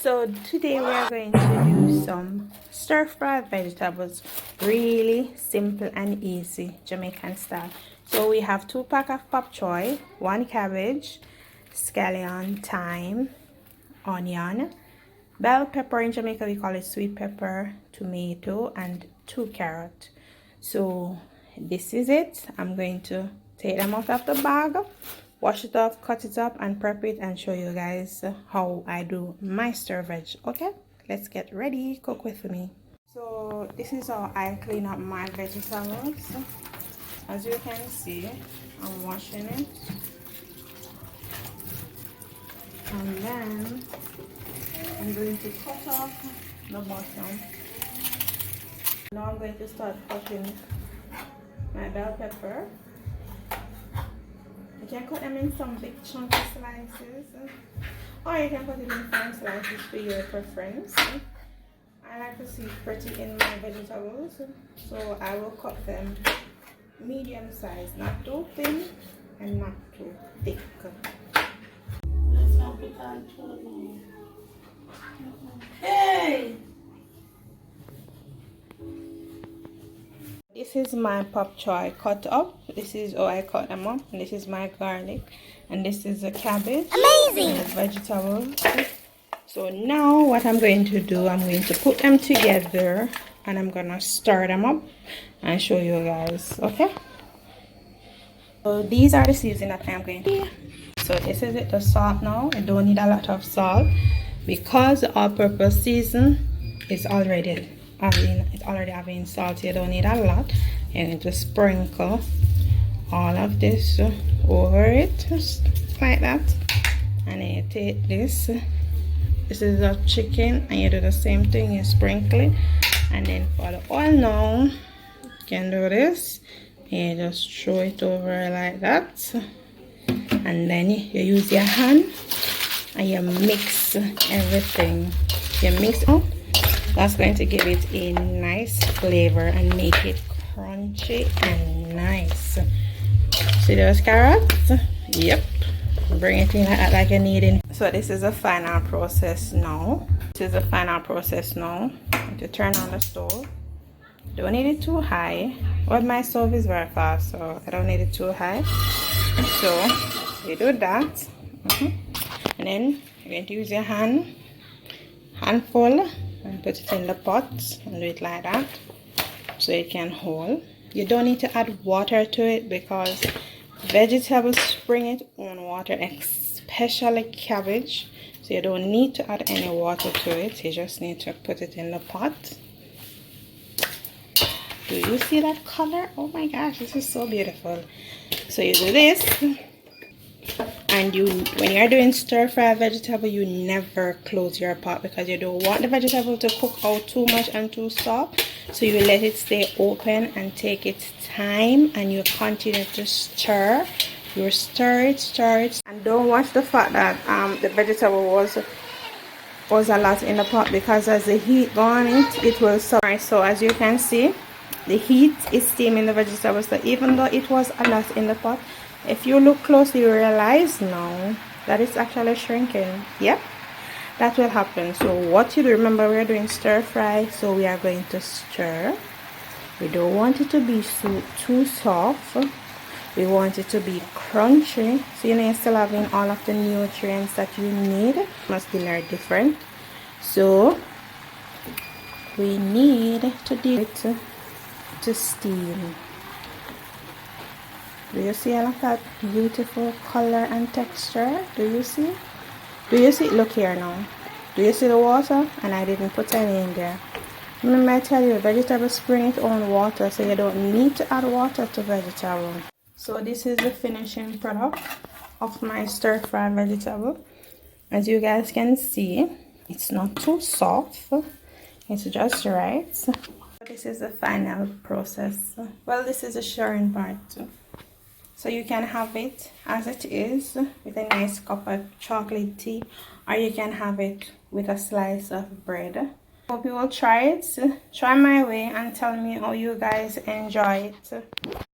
So today we are going to do some stir-fried vegetables, really simple and easy Jamaican style. So we have 2 packs of pop choy, 1 cabbage, scallion, thyme, onion, bell pepper. In Jamaica we call it sweet pepper, tomato, and 2 carrots. So this is it. I'm going to take them out of the bag, wash it off, cut it up, and prep it, and show you guys how I do my stir veg. Okay, let's get ready. Cook with me. So this is how I clean up my vegetables. As you can see, I'm washing it, and then I'm going to cut off the bottom. Now I'm going to start cutting my bell pepper. You can cut them in some big chunky slices, or you can cut it in fine slices for your preference. I like to see pretty in my vegetables, so I will cut them medium size, not too thin and not too thick. Let's not put on too long. Hey! This is my pop choy cut up. This is how I cut them up. And this is my garlic. And this is a cabbage. Amazing! And vegetables. So now what I'm going to do, I'm going to put them together. And I'm going to stir them up and show you guys. Okay? So these are the seasoning that I'm going to do. So this is it, the salt now. I don't need a lot of salt, because the all-purpose season is already having salt. You don't need a lot. You need to sprinkle all of this over it, just like that. And then you take this is a chicken, and you do the same thing. You sprinkle it, and then for the oil now, you can do this. And you just throw it over like that, and then you use your hand and you mix everything. You mix it. That's going to give it a nice flavor and make it crunchy and nice. See those carrots? Yep. Bring it in like you need it. So this is the final process now. This is the final process now. To turn on the stove. Don't need it too high. Well, my stove is very fast, so I don't need it too high. So you do that. And then you're going to use your handful, and put it in the pot and do it like that, so it can hold. You don't need to add water to it, because vegetables spring its own water, especially cabbage. So you don't need to add any water to it. You just need to put it in the pot. Do you see that color? Oh my gosh, this is so beautiful. So you do this. And when you're doing stir-fry vegetable, you never close your pot, because you don't want the vegetable to cook out too much and too soft. So you let it stay open and take its time, and you continue to stir. You stir it, and don't watch the fact that the vegetable was a lot in the pot, because as the heat go on it will suffer. So as you can see, the heat is steaming the vegetables. So even though it was a lot in the pot, if you look closely, you realize now that it's actually shrinking. Yep, that will happen. So what you do, remember, we're doing stir fry, so we are going to stir. We don't want it to be too soft. We want it to be crunchy, so you're still having all of the nutrients that you need. Must be very different. So we need to do it to steam. Do you see all of that beautiful color and texture? Do you see? Do you see? Look here now. Do you see the water? And I didn't put any in there. Remember, I tell you, vegetables spring its own water, so you don't need to add water to vegetable. So this is the finishing product of my stir-fry vegetable. As you guys can see, it's not too soft. It's just right. This is the final process. Well, this is the sharing part too. So you can have it as it is with a nice cup of chocolate tea, or you can have it with a slice of bread. Hope you will try it. Try my way and tell me how you guys enjoy it.